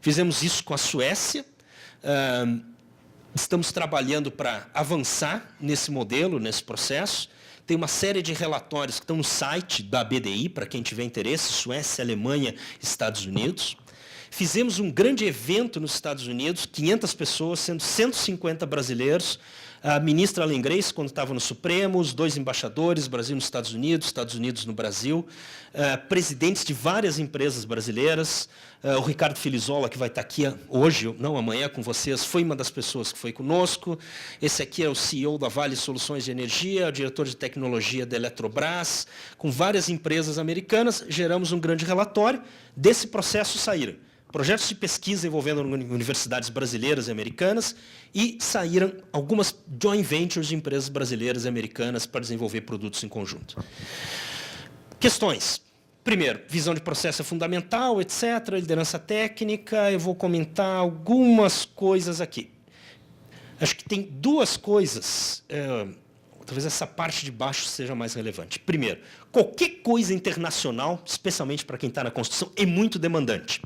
Fizemos isso com a Suécia. Estamos trabalhando para avançar nesse modelo, nesse processo. Tem uma série de relatórios que estão no site da BDI, para quem tiver interesse, Suécia, Alemanha, Estados Unidos. Fizemos um grande evento nos Estados Unidos, 500 pessoas, sendo 150 brasileiros. A ministra Ellen Grace, quando estava no Supremo, os 2 embaixadores, Brasil nos Estados Unidos no Brasil, presidentes de várias empresas brasileiras. O Ricardo Filizola, que vai estar aqui hoje, não amanhã, com vocês, foi uma das pessoas que foi conosco. Esse aqui é o CEO da Vale Soluções de Energia, o diretor de tecnologia da Eletrobras. Com várias empresas americanas, geramos um grande relatório. Desse processo saíram projetos de pesquisa envolvendo universidades brasileiras e americanas e saíram algumas joint ventures de empresas brasileiras e americanas para desenvolver produtos em conjunto. Questões. Primeiro, visão de processo é fundamental, etc., liderança técnica. Eu vou comentar algumas coisas aqui. Acho que tem 2 coisas, talvez essa parte de baixo seja mais relevante. Primeiro, qualquer coisa internacional, especialmente para quem está na construção, é muito demandante.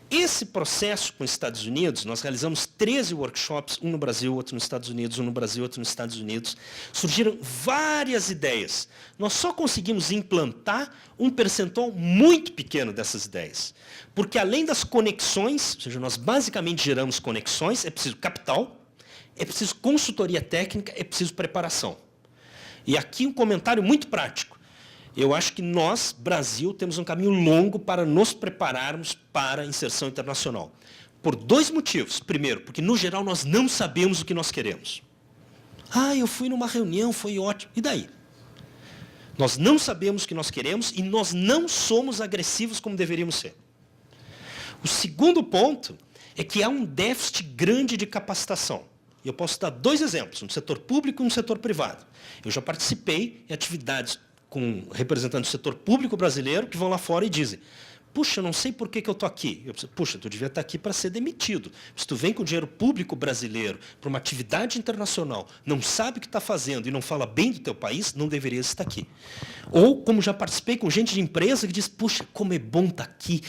Esse processo com os Estados Unidos, nós realizamos 13 workshops, um no Brasil, outro nos Estados Unidos, um no Brasil, outro nos Estados Unidos. Surgiram várias ideias. Nós só conseguimos implantar um percentual muito pequeno dessas ideias. Porque, além das conexões, ou seja, nós basicamente geramos conexões, é preciso capital, é preciso consultoria técnica, é preciso preparação. E aqui um comentário muito prático. Eu acho que nós, Brasil, temos um caminho longo para nos prepararmos para a inserção internacional. Por 2 motivos. Primeiro, porque, no geral, nós não sabemos o que nós queremos. Eu fui numa reunião, foi ótimo. E daí? Nós não sabemos o que nós queremos e nós não somos agressivos como deveríamos ser. O segundo ponto é que há um déficit grande de capacitação. E eu posso dar 2 exemplos, um no setor público e um no setor privado. Eu já participei em atividades com representantes do setor público brasileiro que vão lá fora e dizem: puxa, eu não sei por que eu estou aqui. Eu penso, puxa, tu devia estar aqui para ser demitido. Se tu vem com dinheiro público brasileiro para uma atividade internacional, não sabe o que está fazendo e não fala bem do teu país, não deveria estar aqui. Ou, como já participei com gente de empresa que diz: puxa, como é bom estar aqui,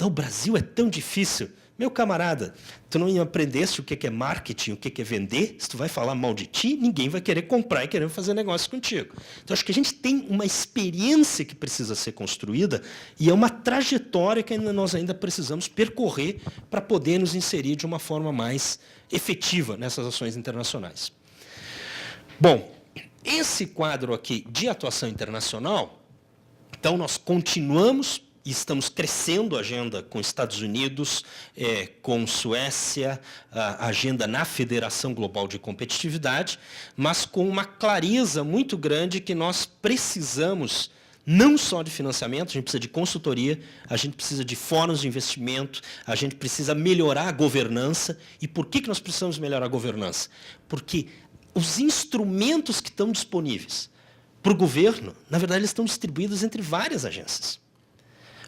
o Brasil é tão difícil. Meu camarada, tu não aprendeste o que é marketing, o que é vender? Se tu vai falar mal de ti, ninguém vai querer comprar e querer fazer negócio contigo. Então, acho que a gente tem uma experiência que precisa ser construída e é uma trajetória que nós ainda precisamos percorrer para poder nos inserir de uma forma mais efetiva nessas ações internacionais. Bom, esse quadro aqui de atuação internacional, então nós continuamos e estamos crescendo a agenda com Estados Unidos, com Suécia, a agenda na Federação Global de Competitividade, mas com uma clareza muito grande que nós precisamos não só de financiamento, a gente precisa de consultoria, a gente precisa de fóruns de investimento, a gente precisa melhorar a governança. E por que nós precisamos melhorar a governança? Porque os instrumentos que estão disponíveis para o governo, na verdade, eles estão distribuídos entre várias agências.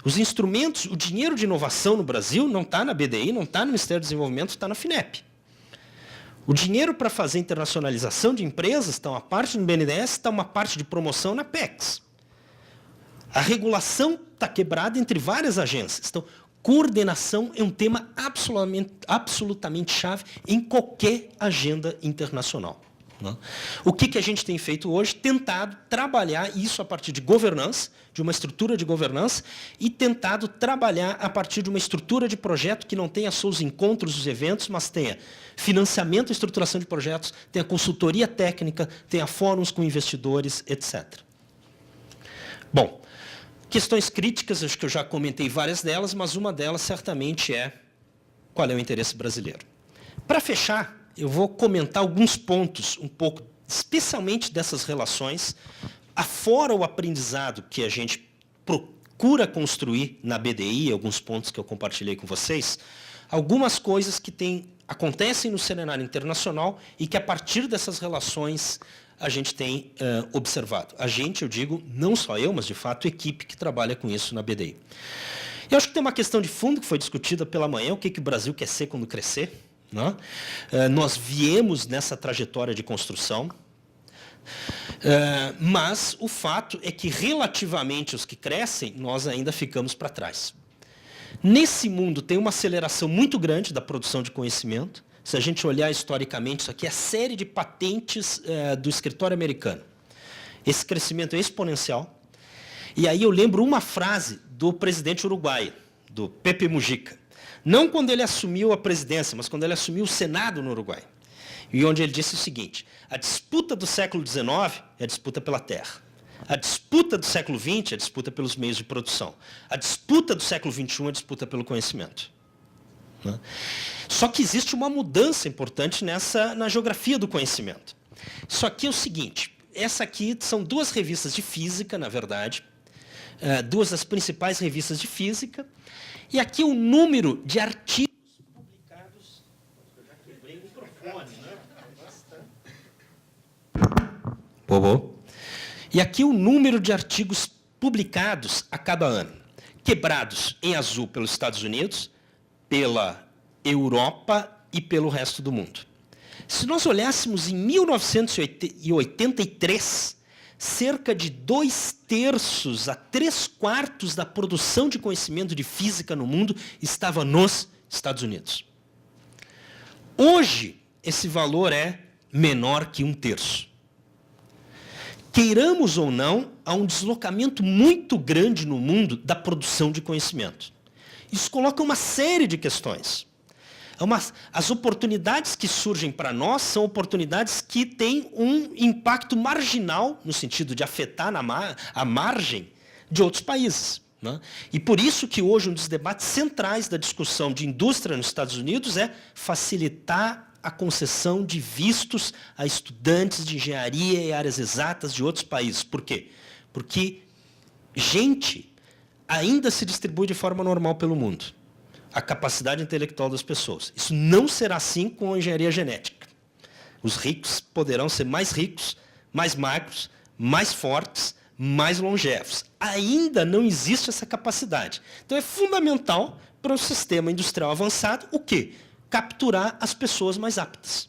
Os instrumentos, o dinheiro de inovação no Brasil não está na BDI, não está no Ministério do Desenvolvimento, está na FINEP. O dinheiro para fazer internacionalização de empresas está uma parte no BNDES, está uma parte de promoção na PEX. A regulação está quebrada entre várias agências. Então, coordenação é um tema absolutamente chave em qualquer agenda internacional. O que a gente tem feito hoje? Tentado trabalhar isso a partir de governança, de uma estrutura de governança, e tentado trabalhar a partir de uma estrutura de projeto que não tenha só os encontros, os eventos, mas tenha financiamento e estruturação de projetos, tenha consultoria técnica, tenha fóruns com investidores, etc. Bom, questões críticas, acho que eu já comentei várias delas, mas uma delas certamente é qual é o interesse brasileiro. Para fechar, eu vou comentar alguns pontos, um pouco, especialmente dessas relações, afora o aprendizado que a gente procura construir na BDI, alguns pontos que eu compartilhei com vocês, algumas coisas que acontecem no cenário internacional e que, a partir dessas relações, a gente tem observado. A gente, eu digo, não só eu, mas, de fato, a equipe que trabalha com isso na BDI. Eu acho que tem uma questão de fundo que foi discutida pela manhã, o que o Brasil quer ser quando crescer. Nós viemos nessa trajetória de construção, mas o fato é que, relativamente aos que crescem, nós ainda ficamos para trás. Nesse mundo tem uma aceleração muito grande da produção de conhecimento. Se a gente olhar historicamente, isso aqui é a série de patentes do escritório americano. Esse crescimento é exponencial. E aí eu lembro uma frase do presidente uruguaio, do Pepe Mujica. Não quando ele assumiu a presidência, mas quando ele assumiu o Senado no Uruguai. E onde ele disse o seguinte: a disputa do século XIX é a disputa pela terra. A disputa do século XX é a disputa pelos meios de produção. A disputa do século XXI é a disputa pelo conhecimento. Só que existe uma mudança importante na geografia do conhecimento. Isso aqui é o seguinte, essa aqui são duas revistas de física, na verdade, duas das principais revistas de física, e aqui o número de artigos publicados... Eu já quebrei o microfone, né? E aqui o número de artigos publicados a cada ano, quebrados em azul pelos Estados Unidos, pela Europa e pelo resto do mundo. Se nós olhássemos em 1983, cerca de 2/3 a 3/4 da produção de conhecimento de física no mundo estava nos Estados Unidos. Hoje, esse valor é menor que 1/3. Queiramos ou não, há um deslocamento muito grande no mundo da produção de conhecimento. Isso coloca uma série de questões. As oportunidades que surgem para nós são oportunidades que têm um impacto marginal, no sentido de afetar a margem de outros países. Né? E por isso que hoje um dos debates centrais da discussão de indústria nos Estados Unidos é facilitar a concessão de vistos a estudantes de engenharia e áreas exatas de outros países. Por quê? Porque gente ainda se distribui de forma normal pelo mundo. A capacidade intelectual das pessoas. Isso não será assim com a engenharia genética. Os ricos poderão ser mais ricos, mais magros, mais fortes, mais longevos. Ainda não existe essa capacidade. Então é fundamental para um sistema industrial avançado o quê? Capturar as pessoas mais aptas.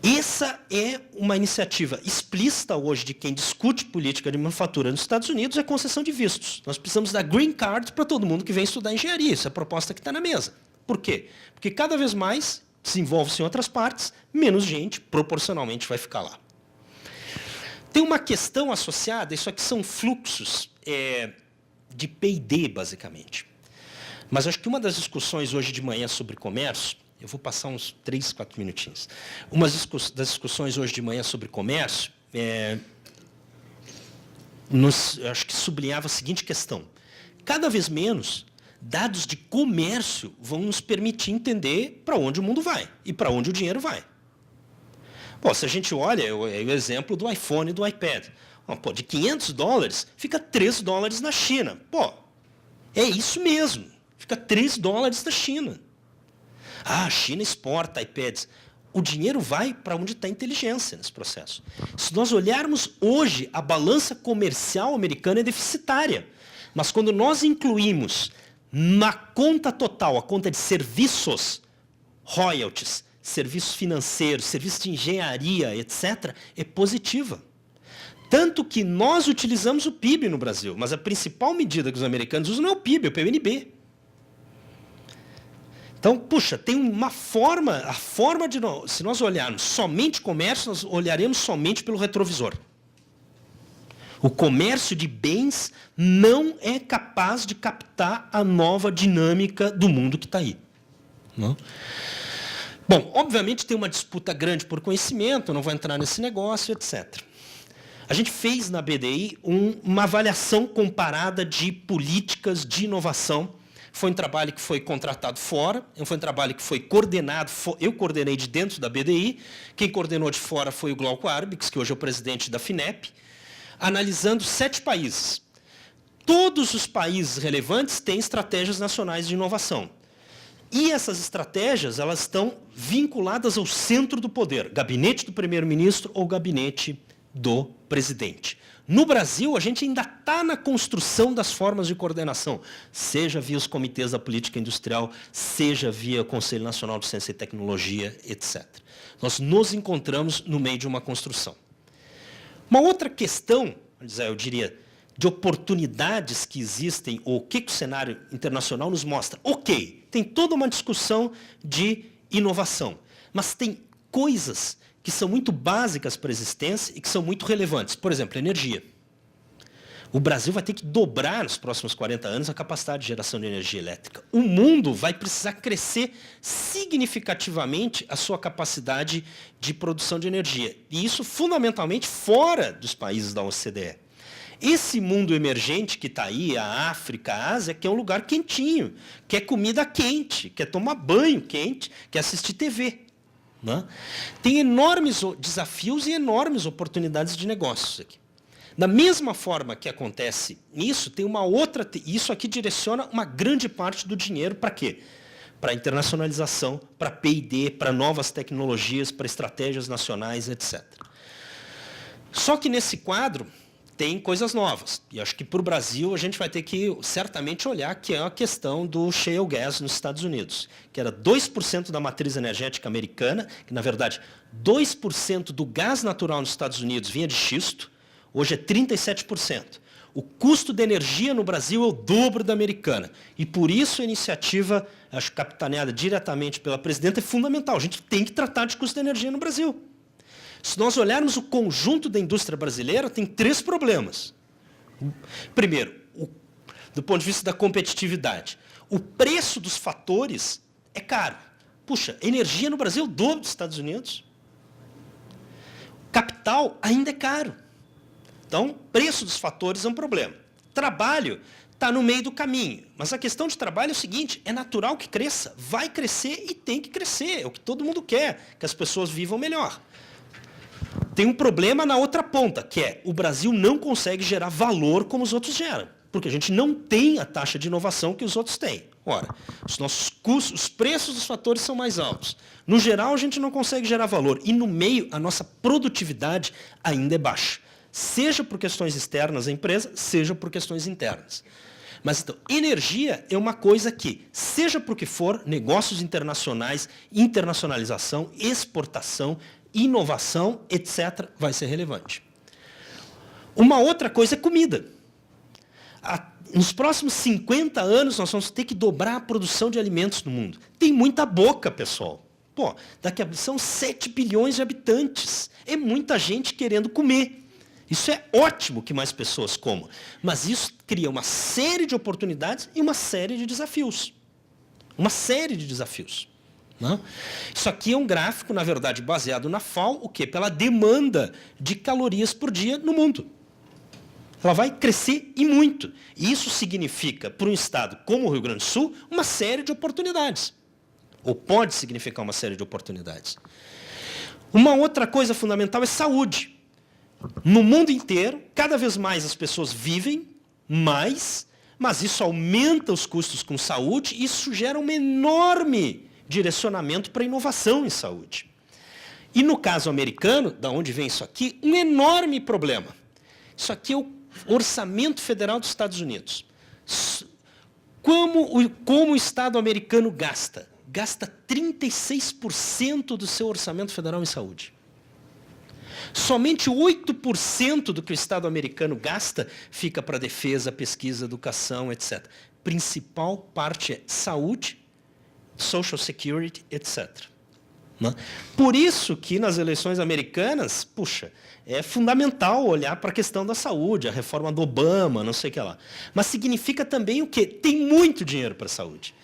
Essa é uma iniciativa explícita hoje de quem discute política de manufatura nos Estados Unidos, é a concessão de vistos. Nós precisamos dar green card para todo mundo que vem estudar engenharia. Isso é a proposta que está na mesa. Por quê? Porque cada vez mais desenvolve-se em outras partes, menos gente, proporcionalmente, vai ficar lá. Tem uma questão associada, isso aqui são fluxos de P&D, basicamente. Mas acho que uma das discussões hoje de manhã sobre comércio, eu vou passar uns 3, 4 minutinhos. Uma das discussões hoje de manhã sobre comércio, acho que sublinhava a seguinte questão. Cada vez menos, dados de comércio vão nos permitir entender para onde o mundo vai e para onde o dinheiro vai. Pô, se a gente olha, o exemplo do iPhone e do iPad. Pô, de $500, fica $3 na China. Pô, é isso mesmo. Fica $3 na China. Ah, a China exporta iPads. O dinheiro vai para onde está a inteligência nesse processo. Se nós olharmos hoje, a balança comercial americana é deficitária. Mas quando nós incluímos na conta total, a conta de serviços, royalties, serviços financeiros, serviços de engenharia, etc., é positiva. Tanto que nós utilizamos o PIB no Brasil, mas a principal medida que os americanos usam não é o PIB, é o PNB. Então, puxa, tem uma forma, se nós olharmos somente comércio, nós olharemos somente pelo retrovisor. O comércio de bens não é capaz de captar a nova dinâmica do mundo que está aí. Não? Bom, obviamente tem uma disputa grande por conhecimento, não vou entrar nesse negócio, etc. A gente fez na BDI uma avaliação comparada de políticas de inovação. Foi um trabalho que foi contratado fora, foi um trabalho que foi coordenado, eu coordenei de dentro da BDI, quem coordenou de fora foi o Glauco Arbix, que hoje é o presidente da FINEP, analisando 7 países. Todos os países relevantes têm estratégias nacionais de inovação. E essas estratégias, elas estão vinculadas ao centro do poder, gabinete do primeiro-ministro ou gabinete do presidente. No Brasil, a gente ainda está na construção das formas de coordenação, seja via os comitês da política industrial, seja via o Conselho Nacional de Ciência e Tecnologia, etc. Nós nos encontramos no meio de uma construção. Uma outra questão, eu diria, de oportunidades que existem, ou o que o cenário internacional nos mostra. Ok, tem toda uma discussão de inovação, mas tem coisas que são muito básicas para a existência e que são muito relevantes. Por exemplo, energia. O Brasil vai ter que dobrar nos próximos 40 anos a capacidade de geração de energia elétrica. O mundo vai precisar crescer significativamente a sua capacidade de produção de energia. E isso fundamentalmente fora dos países da OCDE. Esse mundo emergente que está aí, a África, a Ásia, que é um lugar quentinho, quer comida quente, quer tomar banho quente, quer assistir TV. Né? Tem enormes desafios e enormes oportunidades de negócios aqui. Da mesma forma que acontece nisso, tem uma outra... Isso aqui direciona uma grande parte do dinheiro para quê? Para internacionalização, para P&D, para novas tecnologias, para estratégias nacionais, etc. Só que nesse quadro tem coisas novas. E acho que para o Brasil a gente vai ter que certamente olhar que é a questão do shale gas nos Estados Unidos, que era 2% da matriz energética americana, que na verdade 2% do gás natural nos Estados Unidos vinha de xisto, hoje é 37%. O custo de energia no Brasil é o dobro da americana. E por isso a iniciativa, acho capitaneada diretamente pela presidenta, é fundamental. A gente tem que tratar de custo de energia no Brasil. Se nós olharmos o conjunto da indústria brasileira, tem 3 problemas. Primeiro, do ponto de vista da competitividade, o preço dos fatores é caro. Puxa, energia no Brasil é o dobro dos Estados Unidos. Capital ainda é caro. Então, preço dos fatores é um problema. Trabalho está no meio do caminho. Mas a questão de trabalho é o seguinte, é natural que cresça, vai crescer e tem que crescer. É o que todo mundo quer, que as pessoas vivam melhor. Tem um problema na outra ponta, que é o Brasil não consegue gerar valor como os outros geram, porque a gente não tem a taxa de inovação que os outros têm. Ora, os nossos custos, os preços dos fatores são mais altos. No geral, a gente não consegue gerar valor. E no meio, a nossa produtividade ainda é baixa. Seja por questões externas à empresa, seja por questões internas. Mas, então, energia é uma coisa que, seja por que for, negócios internacionais, internacionalização, exportação, inovação, etc., vai ser relevante. Uma outra coisa é comida. Nos próximos 50 anos, nós vamos ter que dobrar a produção de alimentos no mundo. Tem muita boca, pessoal. Pô, daqui a são 7 bilhões de habitantes. É muita gente querendo comer. Isso é ótimo que mais pessoas comam. Mas isso cria uma série de oportunidades e uma série de desafios. Uma série de desafios. Não? Isso aqui é um gráfico, na verdade, baseado na FAO, o quê? Pela demanda de calorias por dia no mundo. Ela vai crescer e muito. E isso significa, para um estado como o Rio Grande do Sul, uma série de oportunidades. Ou pode significar uma série de oportunidades. Uma outra coisa fundamental é saúde. No mundo inteiro, cada vez mais as pessoas vivem mais, mas isso aumenta os custos com saúde e isso gera um enorme direcionamento para a inovação em saúde. E no caso americano, da onde vem isso aqui, um enorme problema. Isso aqui é o orçamento federal dos Estados Unidos. Como o Estado americano gasta? Gasta 36% do seu orçamento federal em saúde. Somente 8% do que o Estado americano gasta fica para defesa, pesquisa, educação, etc. Principal parte é saúde, Social Security, etc. Né? Por isso que nas eleições americanas, puxa, é fundamental olhar para a questão da saúde, a reforma do Obama, não sei o que lá. Mas significa também o quê? Tem muito dinheiro para a saúde.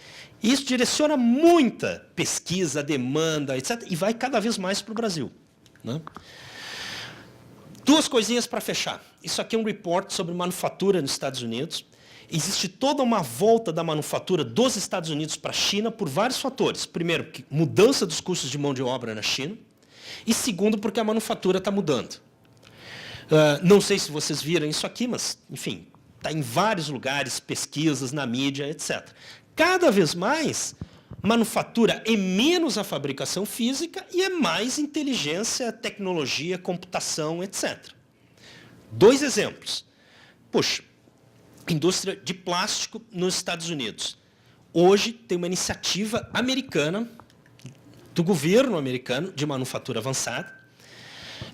E isso direciona muita pesquisa, demanda, etc. E vai cada vez mais para o Brasil. Né? 2 coisinhas para fechar. Isso aqui é um report sobre manufatura nos Estados Unidos. Existe toda uma volta da manufatura dos Estados Unidos para a China por vários fatores. Primeiro, mudança dos custos de mão de obra na China. E segundo, porque a manufatura está mudando. Não sei se vocês viram isso aqui, mas, enfim, está em vários lugares, pesquisas, na mídia, etc. Cada vez mais, manufatura é menos a fabricação física e é mais inteligência, tecnologia, computação, etc. 2 exemplos. Puxa, indústria de plástico nos Estados Unidos. Hoje tem uma iniciativa americana, do governo americano, de manufatura avançada,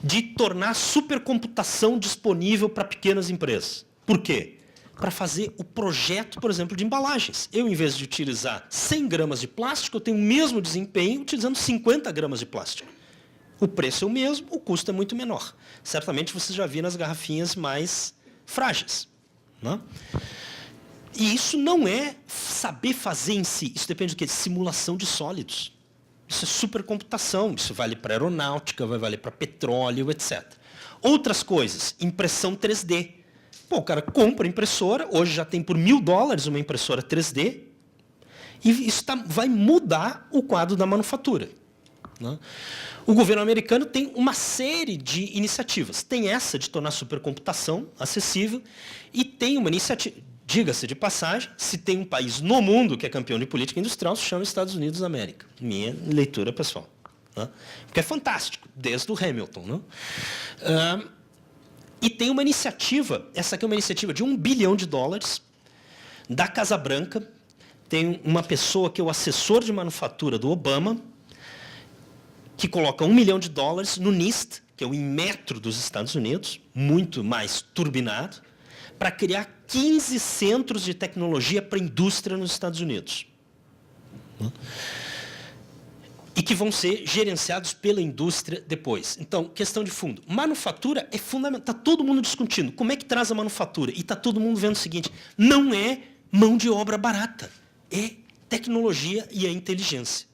de tornar supercomputação disponível para pequenas empresas. Por quê? Para fazer o projeto, por exemplo, de embalagens. Eu, em vez de utilizar 100 gramas de plástico, eu tenho o mesmo desempenho utilizando 50 gramas de plástico. O preço é o mesmo, o custo é muito menor. Certamente você já viu nas garrafinhas mais frágeis. Né? E isso não é saber fazer em si. Isso depende do quê? De simulação de sólidos. Isso é supercomputação. Isso vale para aeronáutica, vai valer para petróleo, etc. Outras coisas, impressão 3D. Pô, o cara compra impressora, hoje já tem por $1.000 uma impressora 3D, e isso vai mudar o quadro da manufatura. Né? O governo americano tem uma série de iniciativas. Tem essa de tornar a supercomputação acessível, e tem uma iniciativa, diga-se de passagem, se tem um país no mundo que é campeão de política industrial, se chama Estados Unidos da América. Minha leitura pessoal. Né? Porque é fantástico, desde o Hamilton. Né? E tem uma iniciativa, essa aqui é uma iniciativa de $1 bilhão, da Casa Branca. Tem uma pessoa que é o assessor de manufatura do Obama, que coloca $1 milhão no NIST, que é o Inmetro dos Estados Unidos, muito mais turbinado, para criar 15 centros de tecnologia para a indústria nos Estados Unidos. E que vão ser gerenciados pela indústria depois. Então, questão de fundo. Manufatura é fundamental. Está todo mundo discutindo. Como é que traz a manufatura? E está todo mundo vendo o seguinte, não é mão de obra barata. É tecnologia e é inteligência.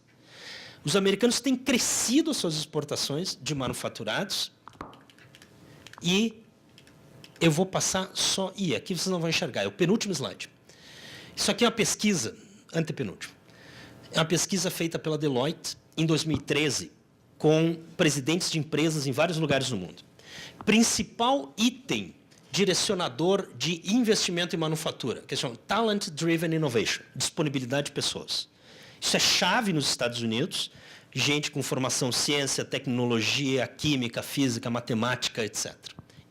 Os americanos têm crescido as suas exportações de manufaturados e eu vou passar só... E aqui vocês não vão enxergar, é o penúltimo slide. Isso aqui é uma pesquisa, antepenúltimo. É uma pesquisa feita pela Deloitte em 2013, com presidentes de empresas em vários lugares do mundo. Principal item direcionador de investimento em manufatura, que se chama Talent Driven Innovation, disponibilidade de pessoas. Isso é chave nos Estados Unidos, gente com formação ciência, tecnologia, química, física, matemática, etc.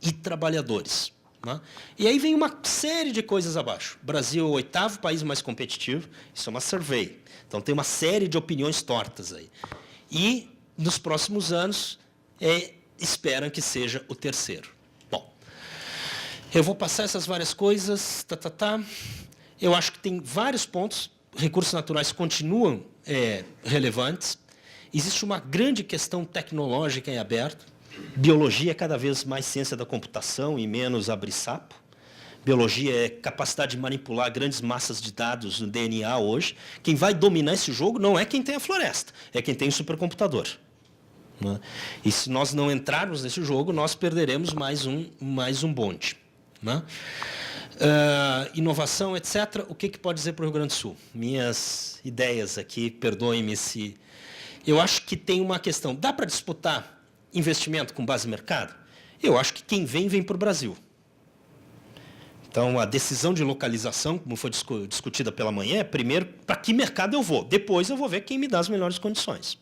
E trabalhadores. Né? E aí vem uma série de coisas abaixo. O Brasil é o 8º país mais competitivo, isso é uma survey. Então, tem uma série de opiniões tortas aí. E, nos próximos anos, esperam que seja o 3º. Bom, eu vou passar essas várias coisas. Eu acho que tem vários pontos. Recursos naturais continuam relevantes. Existe uma grande questão tecnológica em aberto. Biologia é cada vez mais ciência da computação e menos abrir sapo. Biologia é capacidade de manipular grandes massas de dados no DNA hoje. Quem vai dominar esse jogo não é quem tem a floresta, é quem tem o supercomputador. Né? E se nós não entrarmos nesse jogo, nós perderemos mais um bonde. Né? Inovação, etc. O que pode dizer para o Rio Grande do Sul? Minhas ideias aqui, perdoem-me se... Eu acho que tem uma questão. Dá para disputar investimento com base em mercado? Eu acho que quem vem para o Brasil. Então, a decisão de localização, como foi discutida pela manhã, é primeiro para que mercado eu vou. Depois eu vou ver quem me dá as melhores condições.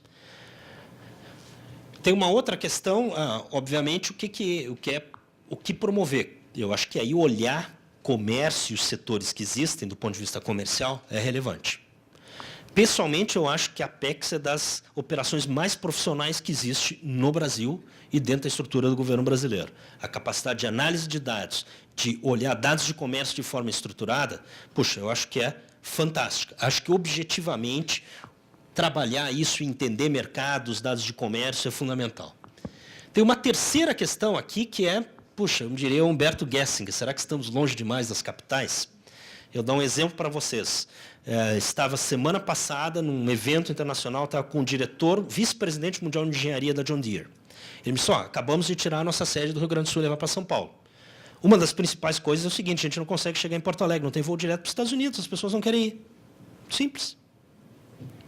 Tem uma outra questão, obviamente, o que promover. Eu acho que aí olhar comércio e os setores que existem do ponto de vista comercial é relevante. Pessoalmente, eu acho que a Apex é das operações mais profissionais que existe no Brasil e dentro da estrutura do governo brasileiro. A capacidade de análise de dados, de olhar dados de comércio de forma estruturada, puxa, eu acho que é fantástica. Acho que, objetivamente, trabalhar isso e entender mercados, dados de comércio é fundamental. Tem uma terceira questão aqui que é, puxa, eu diria Humberto Gessinger, será que estamos longe demais das capitais? Eu dou um exemplo para vocês. Estava semana passada num evento internacional, estava com o diretor, vice-presidente mundial de engenharia da John Deere. Ele me disse, acabamos de tirar a nossa sede do Rio Grande do Sul e levar para São Paulo. Uma das principais coisas é o seguinte, a gente não consegue chegar em Porto Alegre, não tem voo direto para os Estados Unidos, as pessoas não querem ir. Simples.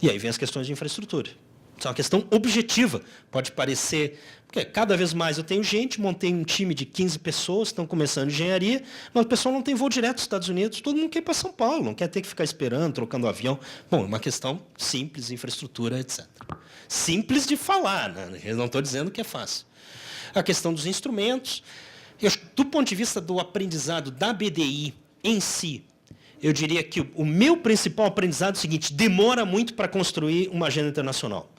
E aí vem as questões de infraestrutura. Isso é uma questão objetiva. Pode parecer... Porque cada vez mais eu tenho gente, montei um time de 15 pessoas, estão começando engenharia, mas o pessoal não tem voo direto dos Estados Unidos, todo mundo quer ir para São Paulo, não quer ter que ficar esperando, trocando avião. Bom, é uma questão simples, infraestrutura, etc. Simples de falar, né? Eu não estou dizendo que é fácil. A questão dos instrumentos. Do ponto de vista do aprendizado da BDI em si, eu diria que o meu principal aprendizado é o seguinte, demora muito para construir uma agenda internacional.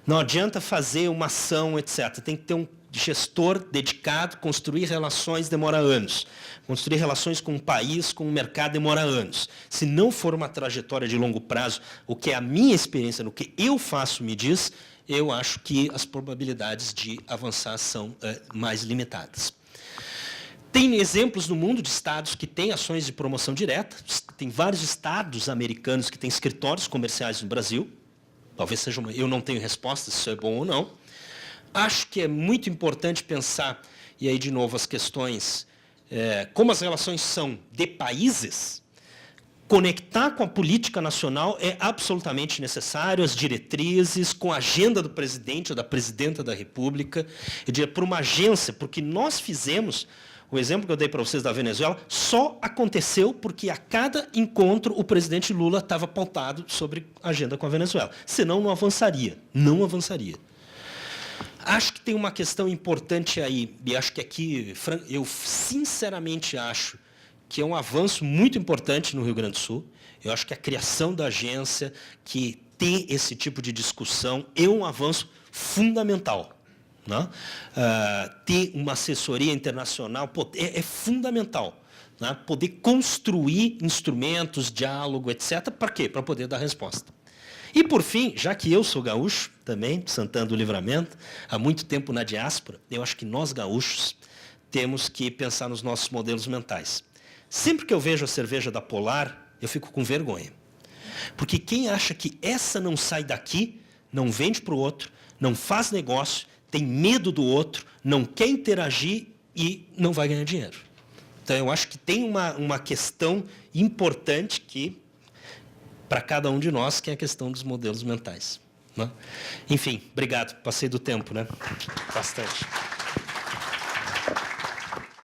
Não adianta fazer uma ação, etc. Tem que ter gestor dedicado, construir relações demora anos. Construir relações com um país, com um mercado, demora anos. Se não for uma trajetória de longo prazo, o que é a minha experiência, no que eu faço me diz, eu acho que as probabilidades de avançar são mais limitadas. Tem exemplos no mundo de estados que têm ações de promoção direta. Tem vários estados americanos que têm escritórios comerciais no Brasil. Talvez seja eu não tenho resposta se isso é bom ou não. Acho que é muito importante pensar, e aí, de novo, as questões, como as relações são de países, conectar com a política nacional é absolutamente necessário, as diretrizes, com a agenda do presidente ou da presidenta da República, eu diria, por uma agência, porque nós fizemos. O exemplo que eu dei para vocês da Venezuela só aconteceu porque a cada encontro o presidente Lula estava pautado sobre a agenda com a Venezuela. Senão não avançaria, não avançaria. Acho que tem uma questão importante aí, e acho que aqui, eu sinceramente acho que é um avanço muito importante no Rio Grande do Sul. Eu acho que a criação da agência, que ter esse tipo de discussão, é um avanço fundamental. Né? Ter uma assessoria internacional é fundamental. Né? Poder construir instrumentos, diálogo, etc. Para quê? Para poder dar resposta. E, por fim, já que eu sou gaúcho também, Santana do Livramento, há muito tempo na diáspora, eu acho que nós, gaúchos, temos que pensar nos nossos modelos mentais. Sempre que eu vejo a cerveja da Polar, eu fico com vergonha. Porque quem acha que essa não sai daqui, não vende para o outro, não faz negócio, tem medo do outro, não quer interagir e não vai ganhar dinheiro. Então, eu acho que tem uma questão importante que, para cada um de nós, que é a questão dos modelos mentais. Né? Enfim, obrigado. Passei do tempo, né? Bastante.